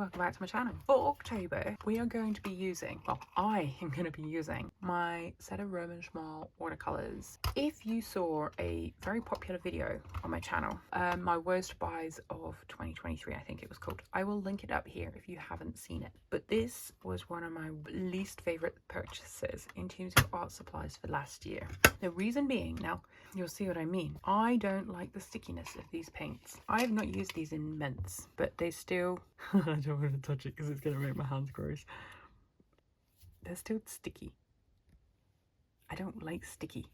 welcome back to my channel. For October, we are going to be using, well, I am going to be using my set of Roman Szmal watercolors. If you saw a very popular video on my channel, my worst buys of 2023, I think it was called, I will link it up here if you haven't seen it. But this was one of my least favorite purchases in terms of art supplies for last year. The reason being, now you'll see what I mean, I don't like the stickiness of these paints. I have not used these in months, but they still I don't want to touch it because it's going to make my hands gross. They're still sticky. I don't like sticky.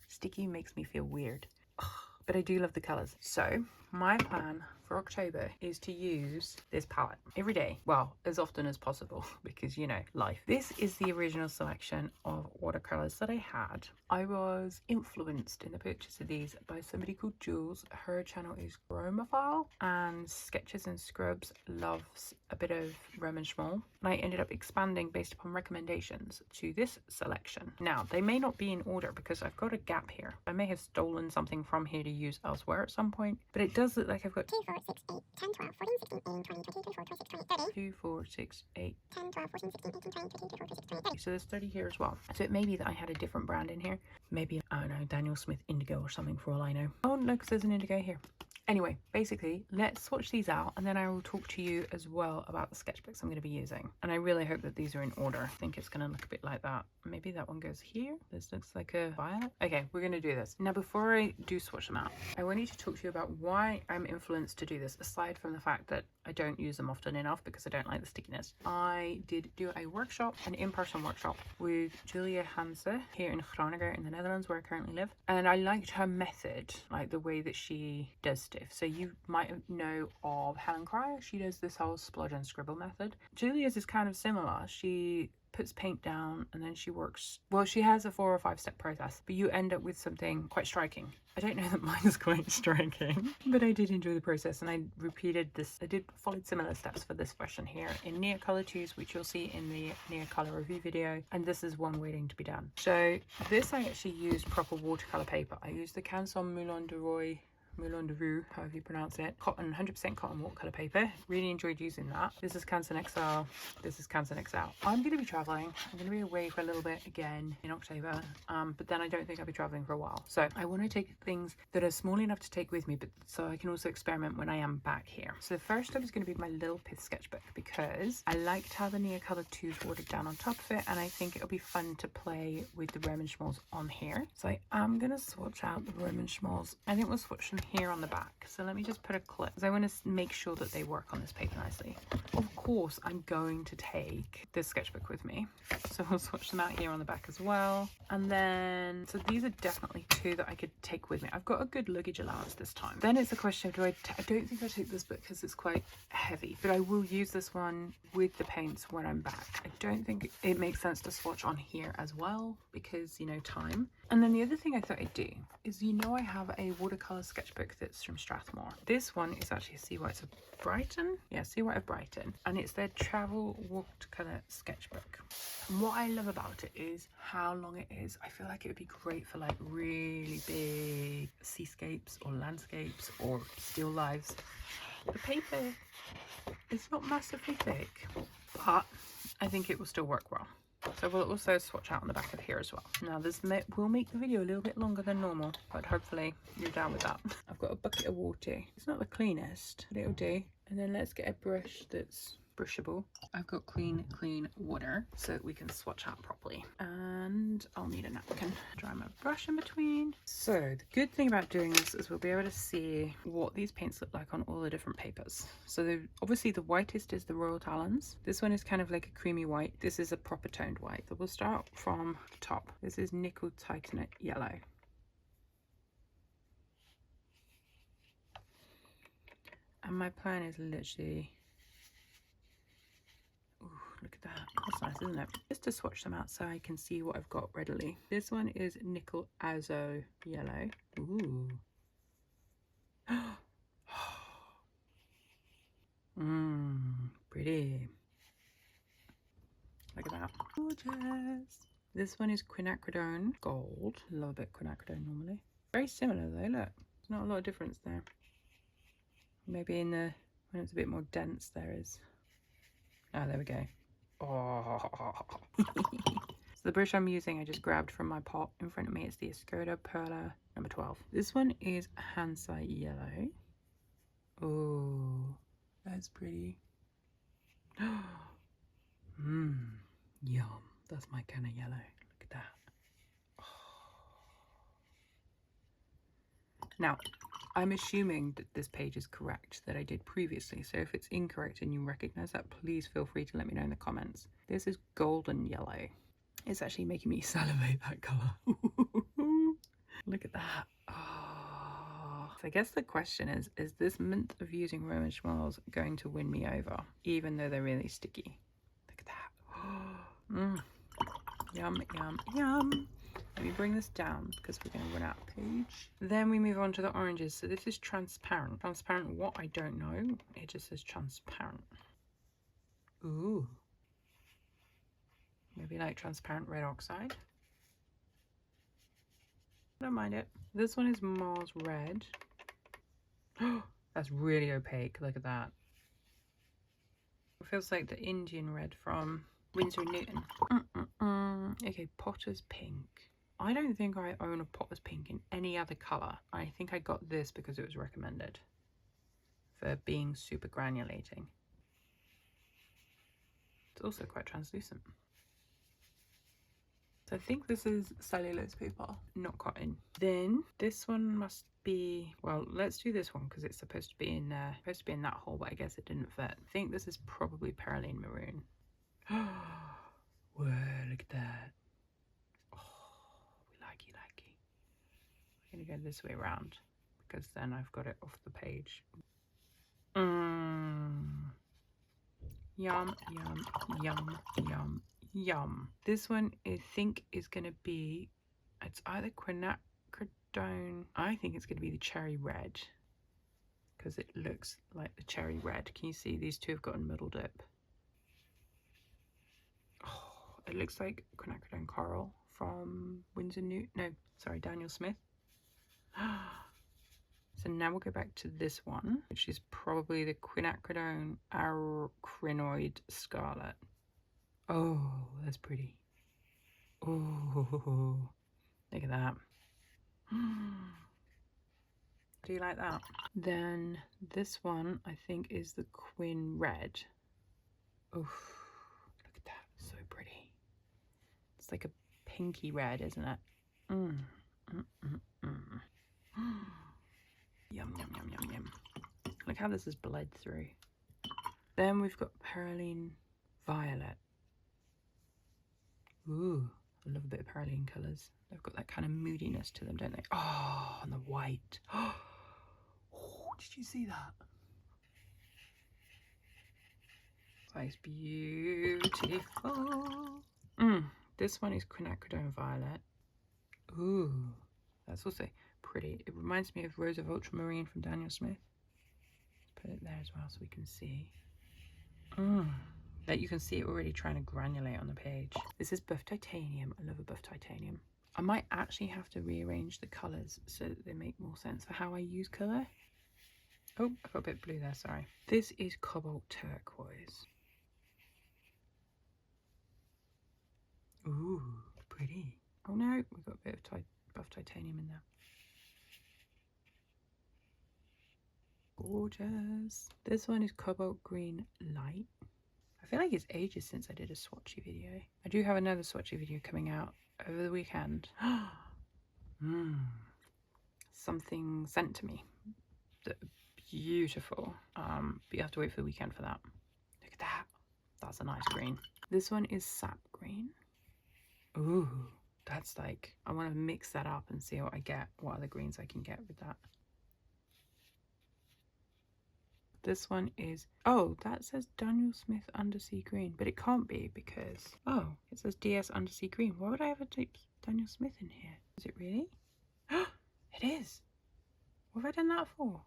Sticky makes me feel weird. Ugh. But I do love the colours. So my plan for October is to use this palette every day, well, as often as possible, because you know, life. This is the original selection of watercolors that I had. I was influenced in the purchase of these by somebody called Jules. Her channel is Gromafile, and Sketches and Scrubs loves a bit of Roman Szmal, and I ended up expanding based upon recommendations to this selection. Now, they may not be in order because I've got a gap here. I may have stolen something from here to use elsewhere at some point, but it does look like I've got 2, 4, 6, 8, 10, 12, 14, 16, 18, 20, 22, 24, 26, 28, 30. 2, 4, 6, 8, 10, 12, 14, 16, 18, 20, 22, 24, 26, 28, 30. So there's 30 here as well. So it may be that I had a different brand in here. Maybe, I don't know, Daniel Smith Indigo or something for all I know. Oh, look, there's an indigo here. Anyway, basically, let's swatch these out and then I will talk to you as well about the sketchbooks I'm going to be using. And I really hope that these are in order. I think it's going to look a bit like that. Maybe that one goes here. This looks like a violet. Okay, we're going to do this. Now, before I do swatch them out, I wanted to talk to you about why I'm influenced to do this, aside from the fact that I don't use them often enough because I don't like the stickiness. I did do a workshop, an in-person workshop with Julia Hanse here in Groningen in the Netherlands, where I currently live. And I liked her method, like the way that she does stuff. So you might know of Helen Cryer. She does this whole splodge and scribble method. Julia's is kind of similar. She puts paint down and then she works, well, she has a 4 or 5 step process, but you end up with something quite striking. I don't know that mine is quite striking, but I did enjoy the process and I repeated this. I did follow similar steps for this version here in Neocolor 2s, which you'll see in the Neocolor review video, and this is one waiting to be done. So this, I actually used proper watercolor paper. I used the Canson Moulin de Rue, however you pronounce it, cotton, 100% cotton watercolor paper. Really enjoyed using that. This is Canson XL, this is Canson XL. I'm going to be traveling. I'm going to be away for a little bit again in October, but then I don't think I'll be traveling for a while. So I want to take things that are small enough to take with me, but so I can also experiment when I am back here. So the first step is going to be my little pith sketchbook, because I liked how the Neocolor 2's watered down on top of it, and I think it'll be fun to play with the Roman Szmals on here. So I am going to swatch out the Roman Szmals. I think we'll swatch them here on the back. So let me just put a clip, because I want to make sure that they work on this paper nicely. Of course, I'm going to take this sketchbook with me, so we'll swatch them out here on the back as well. And then, so these are definitely 2 that I could take with me. I've got a good luggage allowance this time. Then it's a question of, I don't think I take this book because it's quite heavy, but I will use this one with the paints when I'm back. I don't think it makes sense to swatch on here as well because, you know, time. And then the other thing I thought I'd do is, you know, I have a watercolor sketchbook that's from Strathmore. This one is actually Sea White of Brighton. Yeah, Sea White of Brighton. And it's their travel watercolor sketchbook. And what I love about it is how long it is. I feel like it would be great for like really big seascapes or landscapes or still lifes. The paper is not massively thick, but I think it will still work well. So we'll also swatch out on the back of here as well. Now this will make the video a little bit longer than normal, but hopefully you're down with that. I've got a bucket of water. It's not the cleanest, but it'll do. And then let's get a brush that's brushable. I've got clean water so that we can swatch out properly. And I'll need a napkin. Dry my brush in between. So the good thing about doing this is we'll be able to see what these paints look like on all the different papers. So obviously the whitest is the Royal Talons. This one is kind of like a creamy white. This is a proper toned white. So we'll start from the top. This is Nickel Titanate Yellow. And my plan is literally, ooh, look at that. That's nice, isn't it? Just to swatch them out so I can see what I've got readily. This one is Nickel Azo Yellow. Ooh. Pretty. Look at that. Gorgeous. This one is Quinacridone Gold. Love a bit Quinacridone normally. Very similar though, look. There's not a lot of difference there. Maybe in the, when it's a bit more dense there is. Oh, there we go. Oh. So the brush I'm using, I just grabbed from my pot in front of me. It's the Escoda Perla number 12. This one is Hansa Yellow. Oh, that's pretty. Yum. That's my kind of yellow. Look at that. Oh. Now, I'm assuming that this page is correct that I did previously. So if it's incorrect and you recognize that, please feel free to let me know in the comments. This is golden yellow. It's actually making me salivate, that color. Look at that. Oh. So I guess the question is this month of using Roman Szmals going to win me over, even though they're really sticky? Look at that. Yum, yum, yum. Let me bring this down because we're going to run out of page. Then we move on to the oranges. So this is transparent. Transparent what? I don't know. It just says transparent. Ooh. Maybe like transparent red oxide. Don't mind it. This one is Mars Red. That's really opaque. Look at that. It feels like the Indian red from Winsor & Newton. Okay, Potter's Pink. I don't think I own a Potter's Pink in any other colour. I think I got this because it was recommended for being super granulating. It's also quite translucent. So I think this is cellulose paper, not cotton. Then this one must be, well, let's do this one because it's supposed to be in that hole, but I guess it didn't fit. I think this is probably Perylene Maroon. Whoa, look at that. Oh, we likey. I'm gonna go this way around because then I've got it off the page. Yum, yum, yum, yum, yum. This one I think is gonna be, it's either quinacridone. I think it's gonna be the cherry red because it looks like the cherry red. Can you see these two have got a middle dip? Oh, it looks like quinacridone coral from Winsor Newton. No, sorry, Daniel Smith. So now we'll go back to this one, which is probably the quinacridone acrinoid scarlet. Oh, that's pretty. Oh, look at that. Do you like that? Then this one I think is the Quin Red. Oh, look at that. So pretty. It's like a pinky red, isn't it? Yum, yum, yum, yum, yum. Look how this is bled through. Then we've got Perylene Violet. Ooh, I love a bit of Perylene colours. They've got that kind of moodiness to them, don't they? Oh, and the white. Oh, did you see that? That's beautiful. This one is quinacridone Violet. Ooh, that's also pretty. It reminds me of Rose of Ultramarine from Daniel Smith. Let's put it there as well so we can see. That you can see it already trying to granulate on the page. This is Buff Titanium. I love a Buff Titanium. I might actually have to rearrange the colours so that they make more sense for how I use colour. Oh, I got a bit of blue there, sorry. This is Cobalt Turquoise. Ooh, pretty. Oh no, we've got a bit of Buff Titanium in there. Gorgeous. This one is Cobalt Green Light. I feel like it's ages since I did a swatchy video. I do have another swatchy video coming out over the weekend. Something sent to me. Beautiful. But you have to wait for the weekend for that. Look at that. That's a nice green. This one is Sap Green. Ooh, that's like, I want to mix that up and see what I get, what other greens I can get with that. This one is, oh, that says Daniel Smith Undersea Green, but it can't be because, oh, it says DS Undersea Green. Why would I ever type Daniel Smith in here? Is it really? It is. What have I done that for?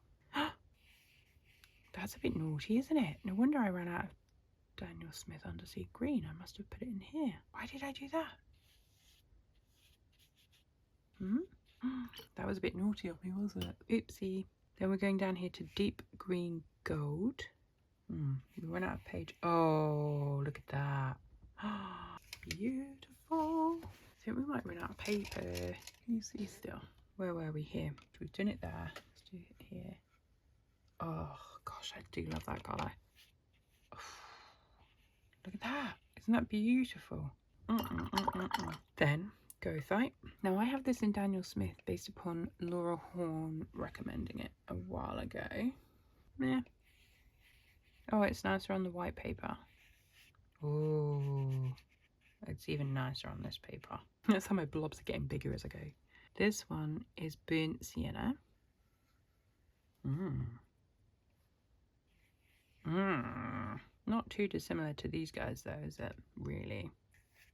That's a bit naughty, isn't it? No wonder I ran out of Daniel Smith Undersea Green. I must have put it in here. Why did I do that? That was a bit naughty of me, wasn't it? Oopsie. Then we're going down here to Deep Green Gold. We went out of page. Oh, look at that. Beautiful. I think we might run out of paper. Can you see still? Where were we here? We've done it there. Let's do it here. Oh, gosh, I do love that colour. Look at that. Isn't that beautiful? Then, Goathite. Now, I have this in Daniel Smith based upon Laura Horn recommending it a while ago. Meh. Oh, it's nicer on the white paper. Oh, it's even nicer on this paper. That's how my blobs are getting bigger as I go. This one is Burnt Sienna. Not too dissimilar to these guys though, is it? Really?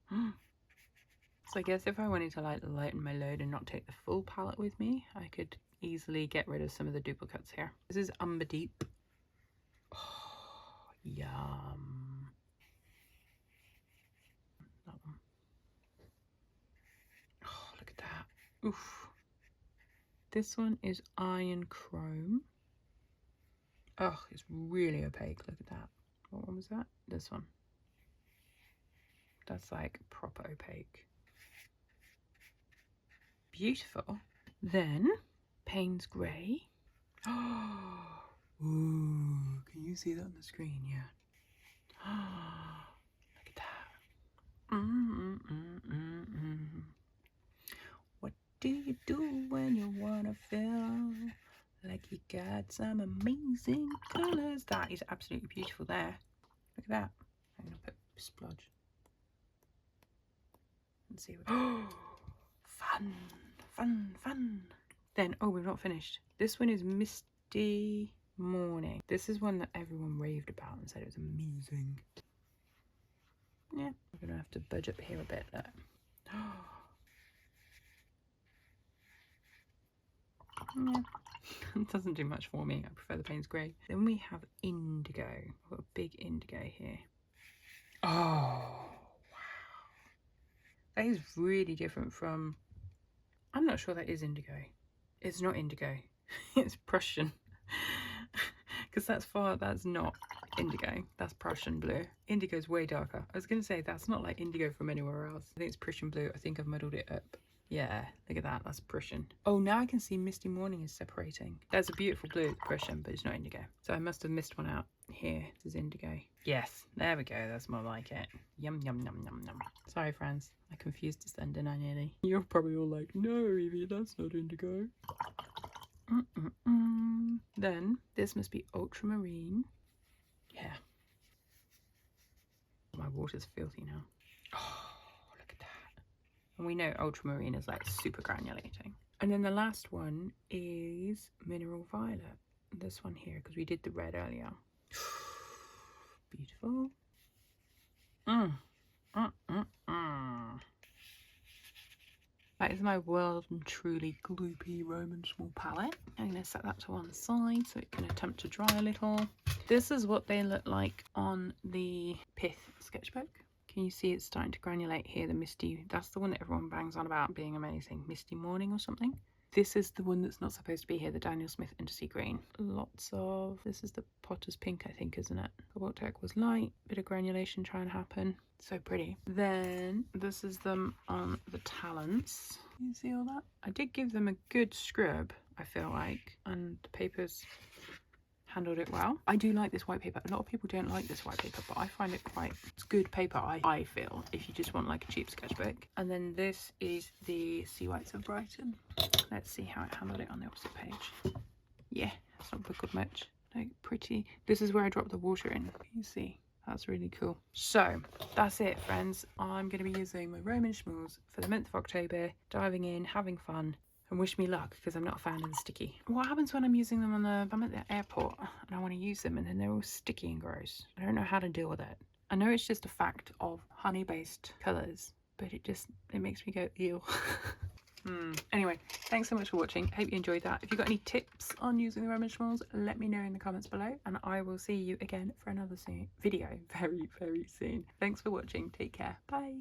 So I guess if I wanted to like lighten my load and not take the full palette with me, I could easily get rid of some of the duplicates here. This is Umber Deep. Oh, yum. That one. Oh, look at that. Oof. This one is Iron Chrome. Oh, it's really opaque. Look at that. What one was that? This one. That's like proper opaque. Beautiful. Then Payne's Grey. Oh, ooh, can you see that on the screen? Yeah. Oh, look at that. What do you do when you wanna feel like you got some amazing colours? That is absolutely beautiful there. Look at that. I'm gonna put splodge. Let's see what. Fun. Then, oh, we've not finished. This one is Misty Morning. This is one that everyone raved about and said it was amazing. Yeah, we're gonna have to budge up here a bit. Look. Yeah, it doesn't do much for me. I prefer the Payne's Grey. Then we have Indigo. I've got a big indigo here. Oh, wow. That is really different from... I'm not sure that is indigo. It's not indigo. It's Prussian. Because that's not indigo. That's Prussian blue. Indigo is way darker. I was going to say that's not like indigo from anywhere else. I think it's Prussian blue. I think I've muddled it up. Yeah, look at that. That's Prussian. Oh, now I can see Misty Morning is separating. That's a beautiful blue, Prussian, but it's not indigo. So I must have missed one out here. This is indigo. Yes, there we go. That's more like it. Yum, yum, yum, yum, yum. Sorry, friends. I confused this then, didn't I, nearly? You're probably all like, no, Evie, that's not indigo. Then, this must be ultramarine. Yeah. My water's filthy now. Oh, look at that. And we know ultramarine is like super granulating. And then the last one is Mineral Violet. This one here, because we did the red earlier. Beautiful. That is my well and truly gloopy Roman Szmal palette. I'm going to set that to one side so it can attempt to dry a little. This is what they look like on the Pith sketchbook. Can you see it's starting to granulate here? The Misty, that's the one that everyone bangs on about being amazing. Misty Morning or something. This is the one that's not supposed to be here, the Daniel Smith Undersea Green. Lots of, this is the Potter's Pink, I think, isn't it? Cobalt Tech was light, bit of granulation trying to happen. So pretty. Then this is them on the talents. You see all that? I did give them a good scrub, I feel like, and the papers handled it well. I do like this white paper. A lot of people don't like this white paper, but I find it it's good paper, I feel, if you just want like a cheap sketchbook. And then this is the Sea Whites of Brighton. Let's see how it handled it on the opposite page. Yeah, it's not buckled much. Like, pretty. This is where I dropped the water in. You see, that's really cool. So that's it, friends. I'm going to be using my Roman Szmals for the month of October, diving in, having fun. And wish me luck, because I'm not a fan of the sticky. What happens when I'm using them I'm at the airport and I want to use them and then they're all sticky and gross? I don't know how to deal with it. I know it's just a fact of honey-based colours, but it makes me go, ew. Anyway, thanks so much for watching. Hope you enjoyed that. If you've got any tips on using the Roman Szmals, let me know in the comments below, and I will see you again for another video very, very soon. Thanks for watching. Take care. Bye.